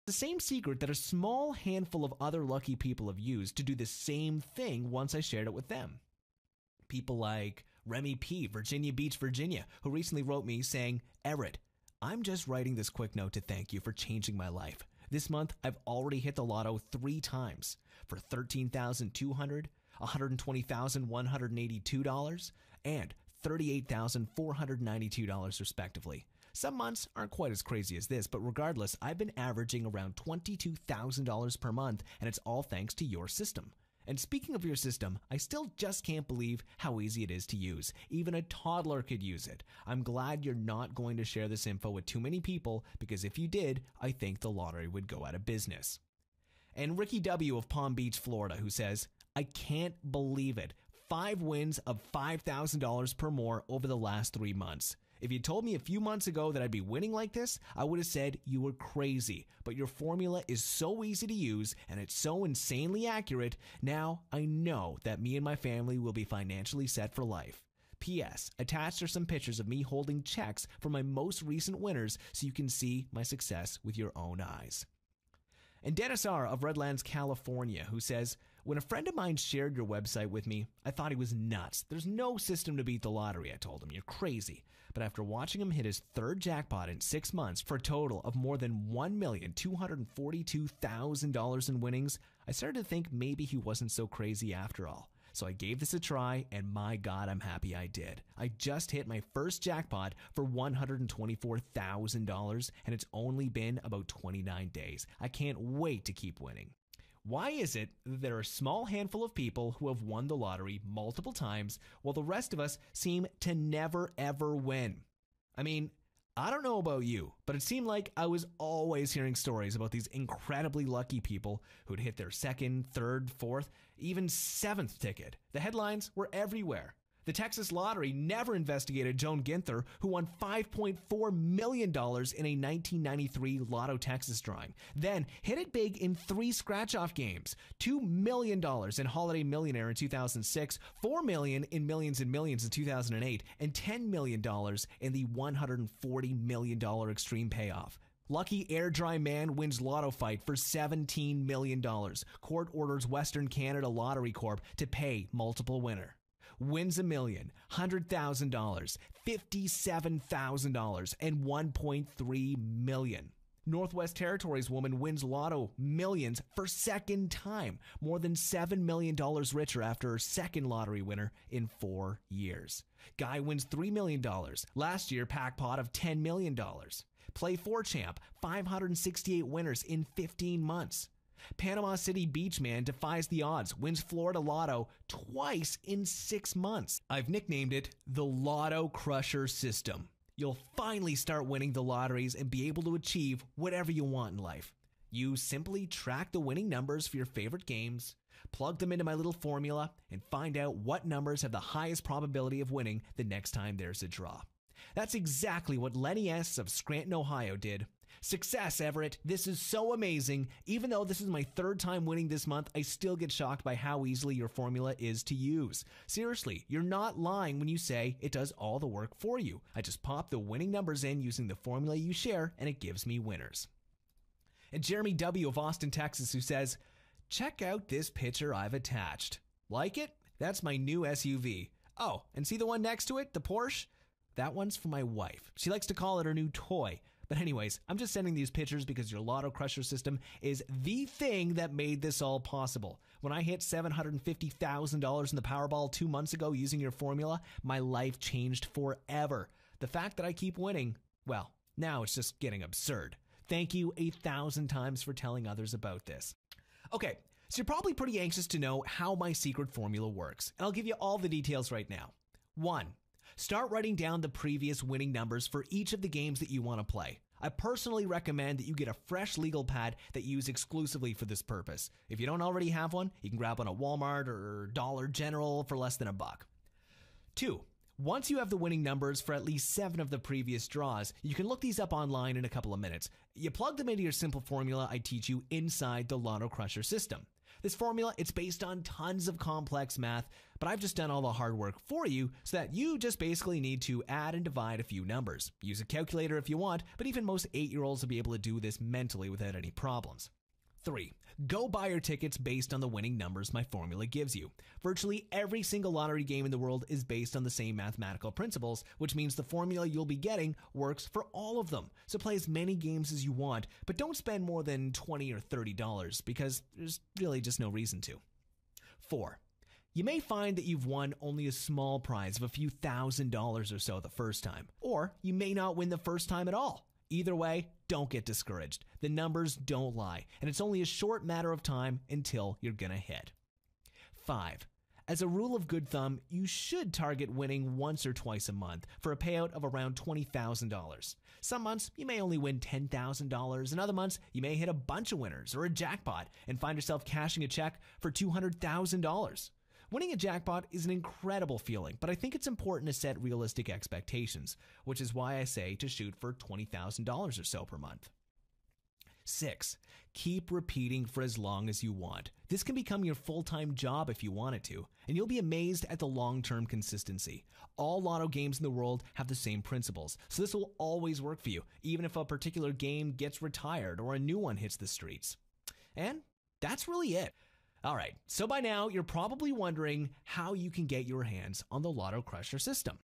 The same secret that a small handful of other lucky people have used to do the same thing once I shared it with them. People like Remy P., Virginia Beach, Virginia, who recently wrote me saying, Everett, I'm just writing this quick note to thank you for changing my life. This month, I've already hit the lotto 3 times for $13,200, $120,182, and $38,492 respectively. Some months aren't quite as crazy as this, but regardless, I've been averaging around $22,000 per month, and it's all thanks to your system. And speaking of your system, I still just can't believe how easy it is to use. Even a toddler could use it. I'm glad you're not going to share this info with too many people, because if you did, I think the lottery would go out of business. And Ricky W. of Palm Beach, Florida, who says, I can't believe it. 5 wins of $5,000 per more over the last 3 months. If you told me a few months ago that I'd be winning like this, I would have said you were crazy. But your formula is so easy to use and it's so insanely accurate. Now I know that me and my family will be financially set for life. P.S. Attached are some pictures of me holding checks for my most recent winners so you can see my success with your own eyes. And Dennis R. of Redlands, California, who says, when a friend of mine shared your website with me, I thought he was nuts. There's no system to beat the lottery, I told him. You're crazy. But after watching him hit his 3rd jackpot in 6 months for a total of more than $1,242,000 in winnings, I started to think maybe he wasn't so crazy after all. So I gave this a try, and my God, I'm happy I did. I just hit my first jackpot for $124,000, and it's only been about 29 days. I can't wait to keep winning. Why is it that there are a small handful of people who have won the lottery multiple times, while the rest of us seem to never ever win? I mean, I don't know about you, but it seemed like I was always hearing stories about these incredibly lucky people who'd hit their 2nd, 3rd, 4th, even 7th ticket. The headlines were everywhere. The Texas Lottery never investigated Joan Ginther, who won $5.4 million in a 1993 Lotto Texas drawing. Then hit it big in 3 scratch-off games. $2 million in Holiday Millionaire in 2006, $4 million in Millions and Millions in 2008, and $10 million in the $140 million Extreme Payoff. Lucky air dry man wins lotto fight for $17 million. Court orders Western Canada Lottery Corp to pay multiple winner. Wins $1 million, $100,000, $57,000, and $1.3 million. Northwest Territories woman wins lotto millions for 2nd time, more than $7 million richer after her 2nd lottery winner in 4 years. Guy wins $3 million. Last year, packpot of $10 million. Play 4 champ, 568 winners in 15 months. Panama City beach man defies the odds, wins Florida Lotto twice in 6 months. I've nicknamed it the Lotto Crusher System. You'll finally start winning the lotteries and be able to achieve whatever you want in life. You simply track the winning numbers for your favorite games, plug them into my little formula, and find out what numbers have the highest probability of winning the next time there's a draw. That's exactly what Lenny S. of Scranton, Ohio did. Success, Everett. This is so amazing. Even though this is my 3rd time winning this month, I still get shocked by how easily your formula is to use. Seriously, you're not lying when you say it does all the work for you. I just pop the winning numbers in using the formula you share, and it gives me winners. And Jeremy W. of Austin, Texas, who says, check out this picture I've attached. Like it? That's my new SUV. Oh, and see the one next to it, the Porsche? That one's for my wife. She likes to call it her new toy. But anyways, I'm just sending these pictures because your Lotto Crusher system is the thing that made this all possible. When I hit $750,000 in the Powerball 2 months ago using your formula, my life changed forever. The fact that I keep winning, well, now it's just getting absurd. Thank you 1,000 times for telling others about this. Okay, so you're probably pretty anxious to know how my secret formula works, and I'll give you all the details right now. 1. Start writing down the previous winning numbers for each of the games that you want to play. I personally recommend that you get a fresh legal pad that you use exclusively for this purpose. If you don't already have one, you can grab one at Walmart or Dollar General for less than $1. 2. Once you have the winning numbers for at least 7 of the previous draws, you can look these up online in a couple of minutes. You plug them into your simple formula I teach you inside the Lotto Crusher system. This formula, it's based on tons of complex math, but I've just done all the hard work for you so that you just basically need to add and divide a few numbers. Use a calculator if you want, but even most 8-year-olds will be able to do this mentally without any problems. 3. Go buy your tickets based on the winning numbers my formula gives you. Virtually every single lottery game in the world is based on the same mathematical principles, which means the formula you'll be getting works for all of them. So play as many games as you want, but don't spend more than $20 or $30 because there's really just no reason to. 4. You may find that you've won only a small prize of a few $1,000s or so the first time, or you may not win the first time at all. Either way, don't get discouraged. The numbers don't lie, and it's only a short matter of time until you're gonna hit. 5. As a rule of good thumb, you should target winning once or twice a month for a payout of around $20,000. Some months, you may only win $10,000, and other months, you may hit a bunch of winners or a jackpot and find yourself cashing a check for $200,000. Winning a jackpot is an incredible feeling, but I think it's important to set realistic expectations, which is why I say to shoot for $20,000 or so per month. 6. Keep repeating for as long as you want. This can become your full-time job if you want it to, and you'll be amazed at the long-term consistency. All lotto games in the world have the same principles, so this will always work for you, even if a particular game gets retired or a new one hits the streets. And that's really it. Alright, so by now you're probably wondering how you can get your hands on the Lotto Crusher system.